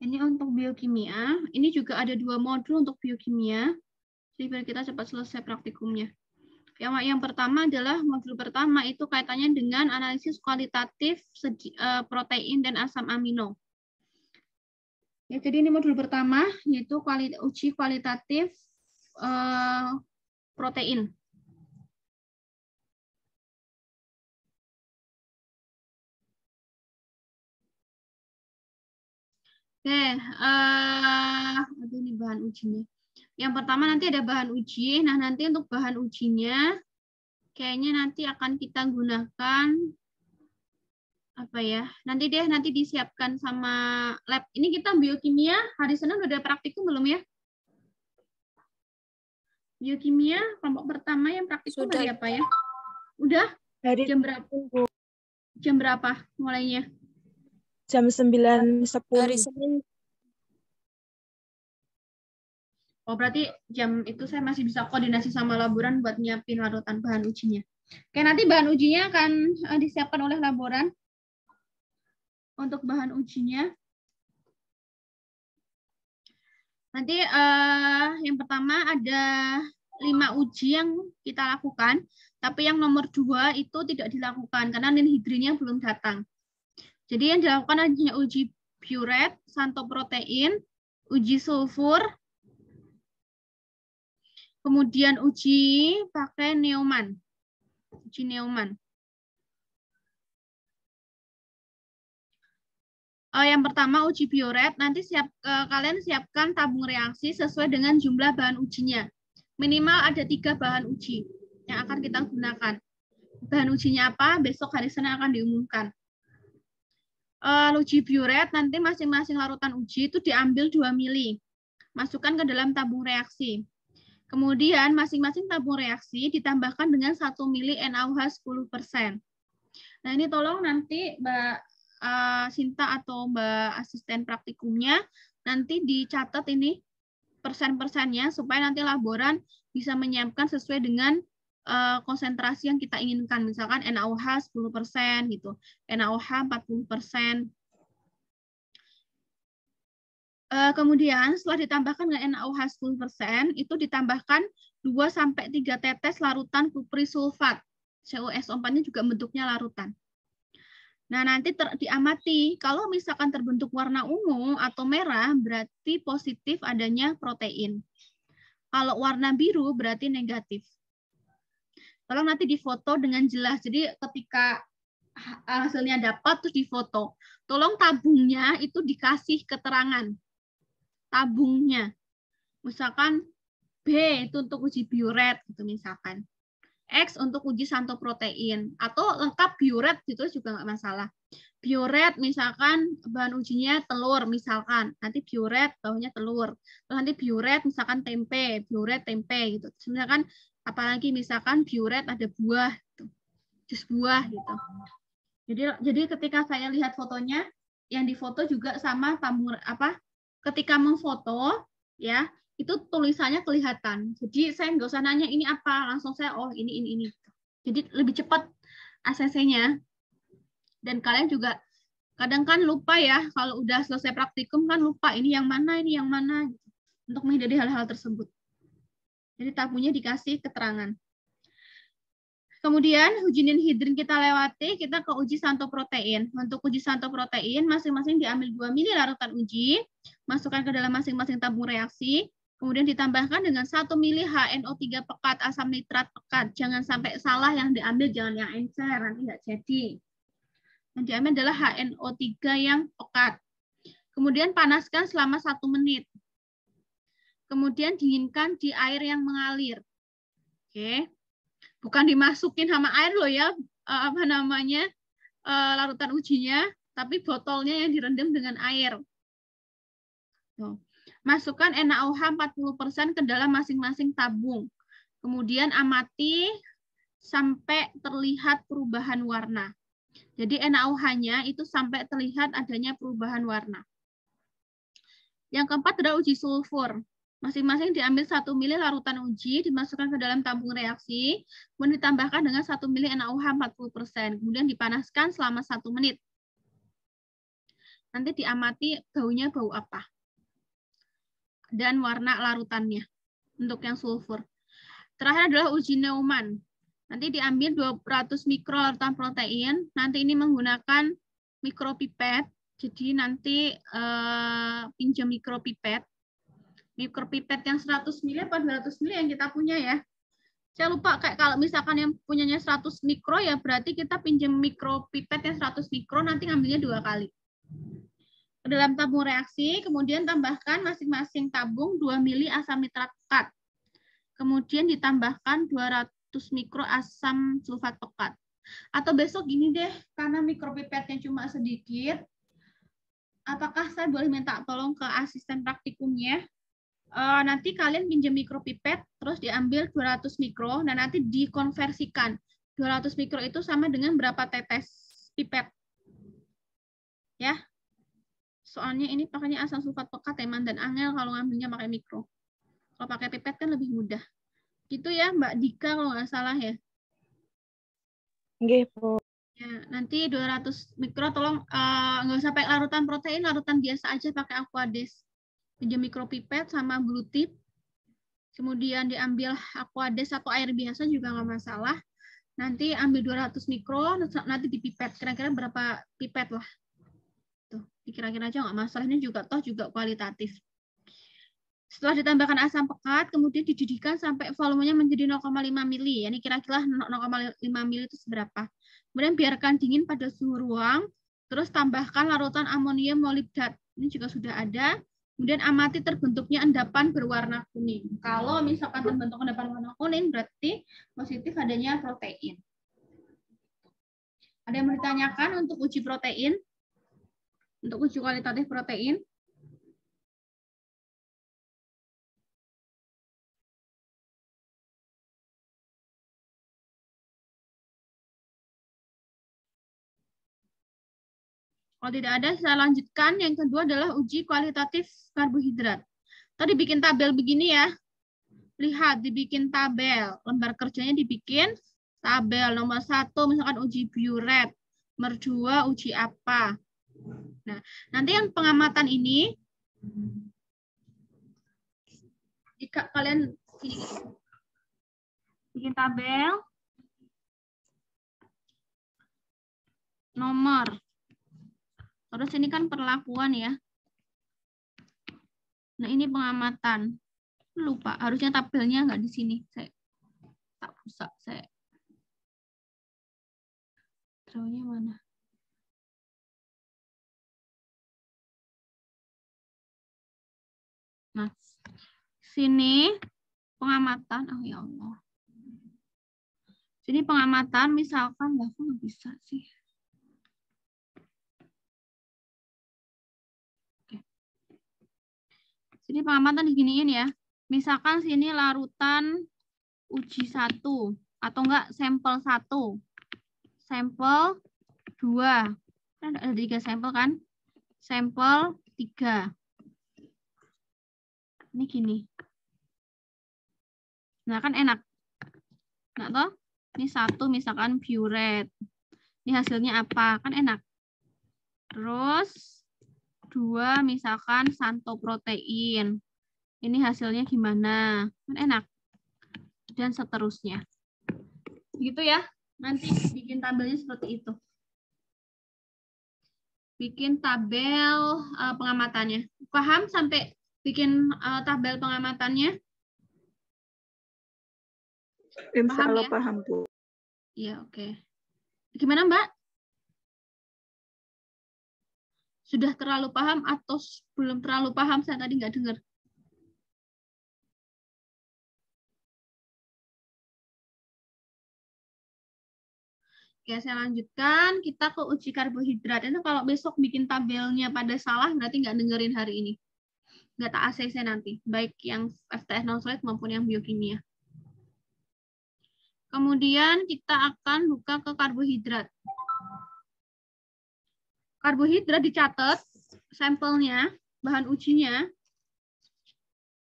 Ini untuk biokimia. Ini juga ada 2 modul untuk biokimia. Jadi biar kita cepat selesai praktikumnya. Yang pertama adalah modul pertama itu kaitannya dengan analisis kualitatif protein dan asam amino. Ya, jadi ini modul pertama yaitu uji kualitatif protein. Oke, aduh ini bahan ujinya. Yang pertama nanti ada bahan uji. Nah, nanti untuk bahan ujinya kayaknya nanti akan kita gunakan apa ya? Nanti disiapkan sama lab. Ini kita biokimia hari Senin udah praktikum belum ya? Biokimia kelompok pertama yang praktikum Sudah. hari apa ya? Udah? Hari Jam berapa? Jam berapa mulainya? Jam 9.10. Hari Senin. Oh, berarti jam itu saya masih bisa koordinasi sama laboran buat nyiapin larutan bahan ujinya. Oke, nanti bahan ujinya akan disiapkan oleh laboran. Untuk bahan ujinya. Nanti yang pertama ada 5 uji yang kita lakukan, tapi yang nomor 2 itu tidak dilakukan karena ninhidrinnya belum datang. Jadi yang dilakukan hanya uji burette, santoprotein, uji sulfur, kemudian uji pakai Neumann. Uji Neumann. Yang pertama uji burette, nanti kalian siapkan tabung reaksi sesuai dengan jumlah bahan ujinya. Minimal ada 3 bahan uji yang akan kita gunakan. Bahan ujinya apa? Besok hari Senin akan diumumkan. Uji burette nanti masing-masing larutan uji itu diambil 2 mili. Masukkan ke dalam tabung reaksi. Kemudian masing-masing tabung reaksi ditambahkan dengan 1 mili NaOH 10%. Nah ini tolong nanti Mbak Sinta atau Mbak asisten praktikumnya nanti dicatat ini persen-persennya supaya nanti laboran bisa menyiapkan sesuai dengan konsentrasi yang kita inginkan. Misalkan NaOH 10% gitu, NaOH 40%. Kemudian setelah ditambahkan dengan NaOH 10%, itu ditambahkan 2-3 tetes larutan kupri sulfat. CuSO4-nya juga bentuknya larutan. Nah, nanti diamati, kalau misalkan terbentuk warna ungu atau merah, berarti positif adanya protein. Kalau warna biru, berarti negatif. Tolong nanti difoto dengan jelas. Jadi ketika hasilnya dapat, terus difoto. Tolong tabungnya itu dikasih keterangan. Tabungnya. Misalkan B itu untuk uji burette, gitu misalkan. X untuk uji santoprotein. Atau lengkap burette, gitu juga nggak masalah. Burette misalkan bahan ujinya telur misalkan, nanti burette bawahnya telur. Terus nanti burette misalkan tempe, burette tempe gitu. Misalkan apalagi misalkan burette ada buah gitu. Jus buah gitu. Jadi ketika saya lihat fotonya, yang difoto juga sama tabung apa? Ketika memfoto ya, itu tulisannya kelihatan. Jadi saya nggak usah nanya ini apa, langsung saya oh ini. Jadi lebih cepat ACC-nya. Dan kalian juga kadang kan lupa ya, kalau udah selesai praktikum kan lupa ini yang mana gitu, untuk menghindari hal-hal tersebut. Jadi tabungnya dikasih keterangan. Kemudian uji ninhidrin kita lewati, kita ke uji santoprotein. Untuk uji santoprotein, masing-masing diambil 2 mili larutan uji, masukkan ke dalam masing-masing tabung reaksi, kemudian ditambahkan dengan 1 mili HNO3 pekat, asam nitrat pekat. Jangan sampai salah yang diambil, jangan yang encer, nanti nggak jadi. Yang diambil adalah HNO3 yang pekat. Kemudian panaskan selama 1 menit. Kemudian dinginkan di air yang mengalir. Oke. Bukan dimasukin sama air loh ya, larutan ujinya, tapi botolnya yang direndam dengan air. Tuh. Masukkan NaOH 40% ke dalam masing-masing tabung. Kemudian amati sampai terlihat perubahan warna. Jadi NaOH-nya itu sampai terlihat adanya perubahan warna. Yang keempat adalah uji sulfur. Masing-masing diambil 1 mili larutan uji, dimasukkan ke dalam tabung reaksi, kemudian ditambahkan dengan 1 mili NaOH 40%, kemudian dipanaskan selama 1 menit. Nanti diamati baunya bau apa. Dan warna larutannya untuk yang sulfur. Terakhir adalah uji Neumann. Nanti diambil 200 mikro larutan protein. Nanti ini menggunakan mikropipet. Jadi nanti pinjam mikropipet. Mikropipet yang 100 ml atau 200 ml yang kita punya ya. Saya lupa, kayak kalau misalkan yang punyanya 100 mikro ya berarti kita pinjam mikropipet yang 100 mikro, nanti ngambilnya 2 kali. Ke dalam tabung reaksi, kemudian tambahkan masing-masing tabung 2 mili asam nitrat pekat. Kemudian ditambahkan 200 mikro asam sulfat pekat. Atau besok gini deh, karena mikropipetnya cuma sedikit, apakah saya boleh minta tolong ke asisten praktikumnya? Nanti kalian pinjam mikropipet, terus diambil 200 mikro, dan nanti dikonversikan. 200 mikro itu sama dengan berapa tetes pipet. Ya. Soalnya ini pakainya asam sulfat pekat, Teman, dan angel kalau ngambilnya pakai mikro. Kalau pakai pipet kan lebih mudah. Gitu ya, Mbak Dika kalau nggak salah ya. Nggih, Bu. Ya, nanti 200 mikro tolong nggak usah pakai larutan protein, larutan biasa aja pakai Aquades. Pinjam mikropipet sama blue tip. Kemudian diambil Aquades atau air biasa juga nggak masalah. Nanti ambil 200 mikro, nanti dipipet. Kira-kira berapa pipet lah. Tuh, dikira-kira aja nggak masalah. Ini juga toh juga kualitatif. Setelah ditambahkan asam pekat, kemudian dididihkan sampai volumenya menjadi 0,5 mili. Ini kira-kira 0,5 mili itu seberapa. Kemudian biarkan dingin pada suhu ruang, terus tambahkan larutan amonium molibdat. Ini juga sudah ada. Kemudian amati terbentuknya endapan berwarna kuning. Kalau misalkan terbentuk endapan warna kuning, berarti positif adanya protein. Ada yang mau ditanyakan untuk uji protein? Untuk uji kualitatif protein? Kalau tidak ada, saya lanjutkan. Yang kedua adalah uji kualitatif karbohidrat. Tadi bikin tabel begini ya. Lihat, dibikin tabel. Lembar kerjanya dibikin tabel. Nomor 1, misalkan uji biuret. Nomor 2, uji apa. Nah, nanti yang pengamatan ini, jika kalian bikin tabel, nomor. Terus ini kan perlakuan ya. Nah, ini pengamatan. Lupa, harusnya tabelnya nggak di sini. Saya tak bisa, saya. Drawnya mana? Nah, sini pengamatan. Oh ya Allah. Sini pengamatan, misalkan, nggak, nggak bisa sih. Sini pengamatan diginiin ya. Misalkan sini larutan uji 1 atau enggak sampel 1. Sampel 2. Kan ada 3 sampel kan? Sampel 3. Ini gini. Nah, kan enak. Nah, toh? Ini 1 misalkan biuret. Ini hasilnya apa? Kan enak. Terus 2 misalkan santoprotein. Ini hasilnya gimana? Kan enak. Dan seterusnya. Gitu ya. Nanti bikin tabelnya seperti itu. Bikin tabel pengamatannya. Paham sampai bikin tabel pengamatannya? Insya Allah ya? paham, Bu. Iya, oke. Gimana, Mbak? Sudah terlalu paham atau belum terlalu paham? Saya tadi nggak dengar. Oke, saya lanjutkan. Kita ke uji karbohidrat. Itu kalau besok bikin tabelnya pada salah, berarti nggak dengerin hari ini. Nggak tak ACC nanti. Baik yang FTS non-solid maupun yang biokimia. Kemudian kita akan buka ke karbohidrat. Karbohidrat dicatat, sampelnya, bahan ujinya.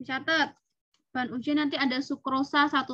Dicatat. Bahan uji nanti ada sukrosa 1%.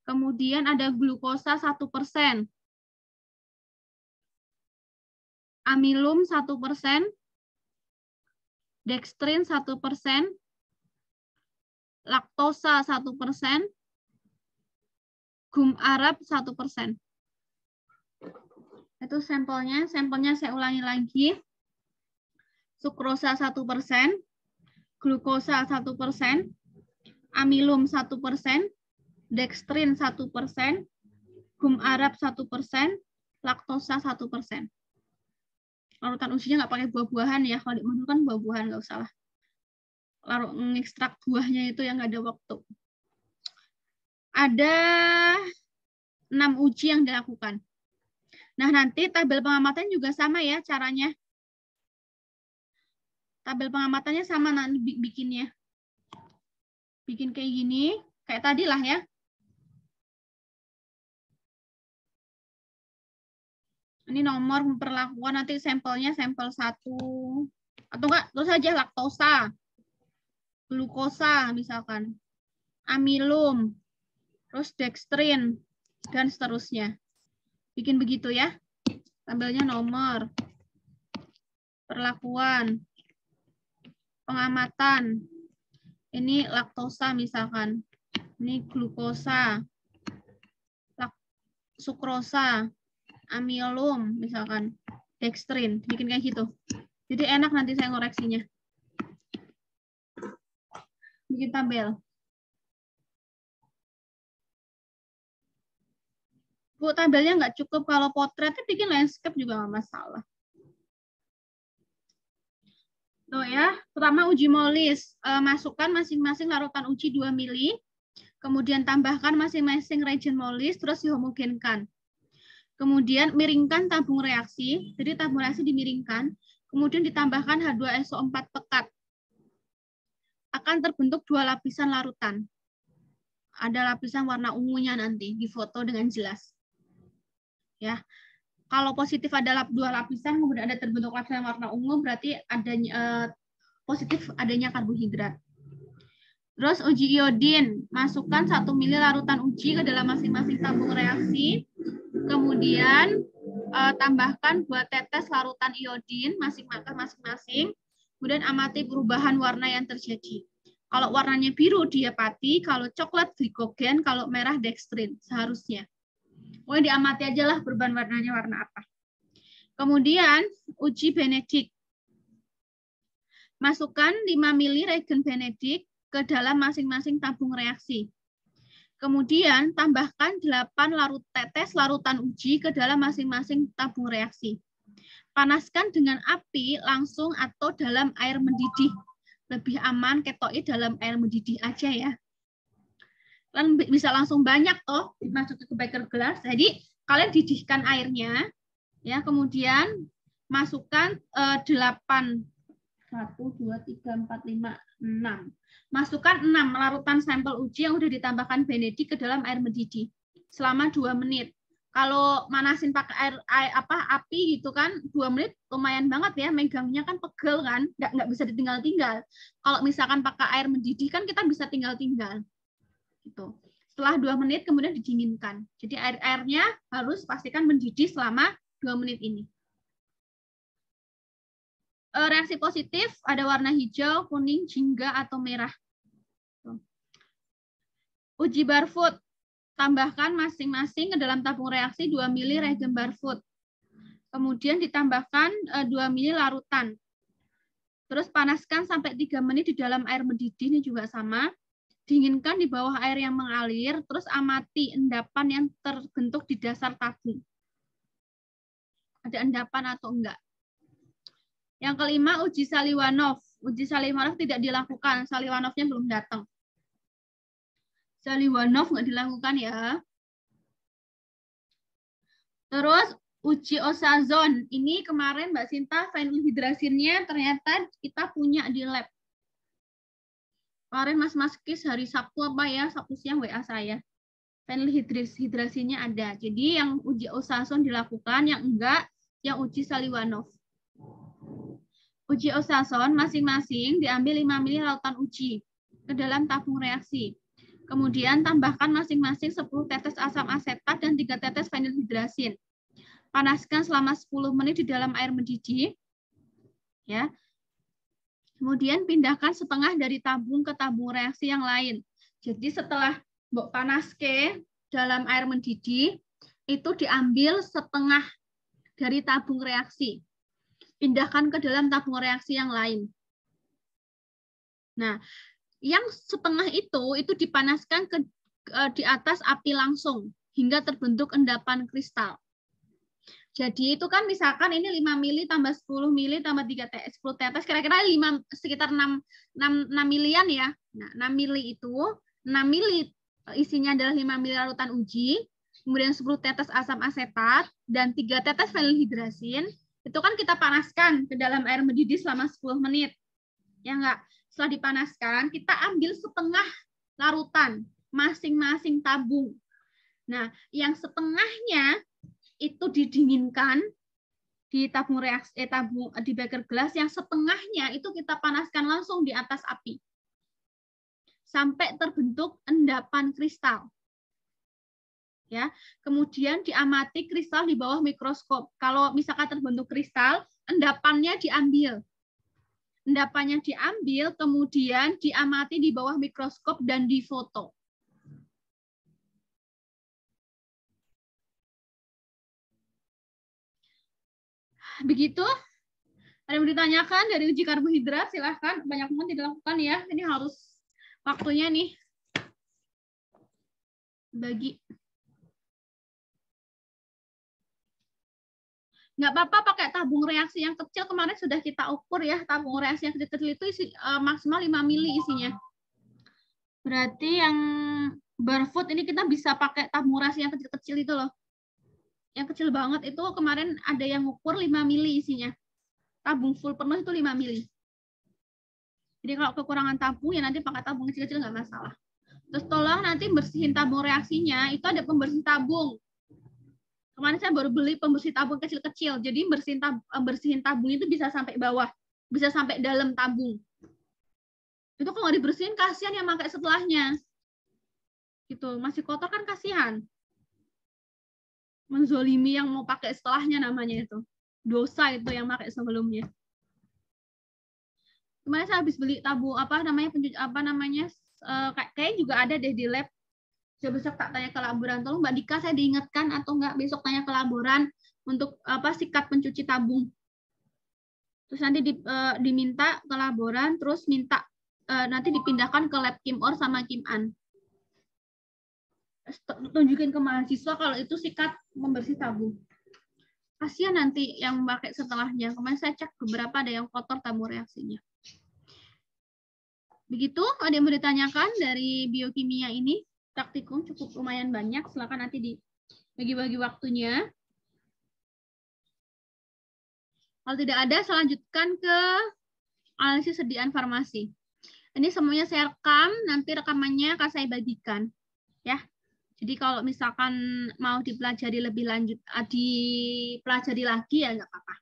Kemudian ada glukosa 1%. amilum 1%, dextrin 1%, laktosa 1%, gum arab 1%. Itu sampelnya. Sampelnya saya ulangi lagi. Sukrosa 1%, glukosa 1%, amilum 1%, dextrin 1%, gum arab 1%, laktosa 1%. Larutan ujinya nggak pakai buah-buahan ya. Kalau di modul kan buah-buahan, nggak usah lah. Lalu ngekstrak buahnya itu yang nggak ada waktu. Ada 6 uji yang dilakukan. Nah, nanti tabel pengamatan juga sama ya caranya. Tabel pengamatannya sama nanti bikinnya. Bikin kayak gini, kayak tadi lah ya. Ini nomor memperlakukan, nanti sampelnya sampel 1. Atau enggak, terus saja laktosa, glukosa misalkan, amilum, terus dextrin, dan seterusnya. Bikin begitu ya. Tabelnya nomor, perlakuan, pengamatan. Ini laktosa misalkan. Ini glukosa, sukrosa, amilum misalkan, dextrin, bikin kayak gitu. Jadi enak nanti saya ngoreksinya. Bikin tabel. Bu, tabelnya nggak cukup kalau potretnya bikin landscape juga nggak masalah. Tuh ya, pertama uji molis. Masukkan masing-masing larutan uji 2 mili, kemudian tambahkan masing-masing reagen molis, terus dihomogenkan. Kemudian miringkan tabung reaksi, jadi tabung reaksi dimiringkan, kemudian ditambahkan H2SO4 pekat. Akan terbentuk 2 lapisan larutan. Ada lapisan warna ungunya nanti, difoto dengan jelas. Ya, kalau positif ada 2 lapisan, kemudian ada terbentuk lapisan warna ungu, berarti adanya positif adanya karbohidrat. Terus uji iodin, masukkan 1 mili larutan uji ke dalam masing-masing tabung reaksi. Kemudian tambahkan 2 tetes larutan iodin masing-masing. Kemudian amati perubahan warna yang terjadi. Kalau warnanya biru diapati, kalau coklat glikogen, kalau merah dextrin seharusnya. Pokoknya diamati aja lah perubahan warnanya warna apa. Kemudian uji Benedict. Masukkan 5 mili reagen Benedict ke dalam masing-masing tabung reaksi. Kemudian tambahkan 8 tetes larutan uji ke dalam masing-masing tabung reaksi. Panaskan dengan api langsung atau dalam air mendidih. Lebih aman ketoid dalam air mendidih aja ya. Kan bisa langsung banyak toh dimasukin ke beker gelas. Jadi kalian didihkan airnya ya, kemudian masukkan 8 1 2 3 4 5 6. Masukkan 6 larutan sampel uji yang udah ditambahkan Benedict ke dalam air mendidih selama 2 menit. Kalau manasin pakai api gitu kan 2 menit lumayan banget ya, megangnya kan pegel kan, nggak bisa ditinggal-tinggal. Kalau misalkan pakai air mendidih kan kita bisa tinggal-tinggal. Gitu. Setelah 2 menit kemudian didinginkan. Jadi airnya harus pastikan mendidih selama 2 menit ini. Reaksi positif ada warna hijau, kuning, jingga, atau merah. Uji Barfoot. Tambahkan masing-masing ke dalam tabung reaksi 2 mili reagen Barfoot. Kemudian ditambahkan 2 mili larutan. Terus panaskan sampai 3 menit di dalam air mendidih, ini juga sama. Dinginkan di bawah air yang mengalir, terus amati endapan yang terbentuk di dasar tabung. Ada endapan atau enggak. Yang kelima, uji Saliwanov. Uji Saliwanov tidak dilakukan, Saliwanovnya belum datang. Saliwanov nggak dilakukan ya. Terus uji Osazon. Ini kemarin Mbak Sinta fenilhidrasinnya ternyata kita punya di lab. Kemarin Mas Kis hari Sabtu apa ya? Sabtu siang WA saya. Fenilhidrasinnya ada. Jadi yang uji Osazon dilakukan, yang enggak, yang uji Saliwanov. Uji Osazon masing-masing diambil 5 mili larutan uji ke dalam tabung reaksi. Kemudian tambahkan masing-masing 10 tetes asam asetat dan 3 tetes fenilhidrasin. Panaskan selama 10 menit di dalam air mendidih. Ya. Kemudian pindahkan setengah dari tabung ke tabung reaksi yang lain. Jadi setelah mbok panaske dalam air mendidih, itu diambil setengah dari tabung reaksi. Pindahkan ke dalam tabung reaksi yang lain. Nah, yang setengah itu dipanaskan di atas api langsung hingga terbentuk endapan kristal. Jadi itu kan misalkan ini 5 mili tambah 10 mili tambah 10 tetes, kira-kira sekitar 6 milian ya. Nah, 6 mili itu, 6 mili isinya adalah 5 mili larutan uji, kemudian 10 tetes asam asetat, dan 3 tetes vanil hidrasin, itu kan kita panaskan ke dalam air mendidih selama 10 menit. Ya enggak? Setelah dipanaskan, kita ambil setengah larutan, masing-masing tabung. Nah, yang setengahnya itu didinginkan di tabung reaksi di beker gelas, yang setengahnya itu kita panaskan langsung di atas api sampai terbentuk endapan kristal. Ya, kemudian diamati kristal di bawah mikroskop. Kalau misalkan terbentuk kristal, endapannya diambil. Endapannya diambil, kemudian diamati di bawah mikroskop dan difoto. Begitu. Ada yang ditanyakan dari uji karbohidrat? Silahkan. Banyak banget dilakukan ya. Ini harus waktunya nih. Bagi. Nggak apa-apa pakai tabung reaksi yang kecil. Kemarin sudah kita ukur ya. Tabung reaksi yang kecil-kecil itu maksimal 5 mili isinya. Berarti yang barfood ini kita bisa pakai tabung reaksi yang kecil-kecil itu loh. Yang kecil banget itu kemarin ada yang ukur 5 mili isinya. Tabung full penuh itu 5 mili. Jadi kalau kekurangan tabung ya nanti pakai tabung kecil-kecil nggak masalah. Terus tolong nanti bersihin tabung reaksinya. Itu ada pembersih tabung. Kemarin saya baru beli pembersih tabung kecil-kecil. Jadi bersihin tabung itu bisa sampai bawah. Bisa sampai dalam tabung. Itu kalau nggak dibersihin kasihan yang pakai setelahnya. Gitu. Masih kotor kan kasihan. Menzolimi yang mau pakai setelahnya namanya itu. Dosa itu yang pakai sebelumnya. Kemarin saya habis beli tabung kayak juga ada deh di lab. Saya besok tak tanya ke laboran, tolong Mbak Dika saya diingatkan atau enggak besok tanya ke laboran untuk sikat pencuci tabung. Terus nanti diminta ke laboran, terus minta nanti dipindahkan ke lab Kim-Or sama Kim-An. Tunjukin ke mahasiswa kalau itu sikat membersih tabung. Kasihan nanti yang pakai setelahnya. Kemarin saya cek beberapa ada yang kotor tabung reaksinya. Begitu, ada yang mau ditanyakan dari biokimia ini? Praktikum cukup lumayan banyak, silakan nanti dibagi-bagi waktunya. Kalau tidak ada, saya lanjutkan ke analisis sediaan farmasi. Ini semuanya saya rekam, nanti rekamannya akan saya bagikan. Ya. Jadi kalau misalkan mau dipelajari lebih lanjut, dipelajari lagi ya nggak apa-apa.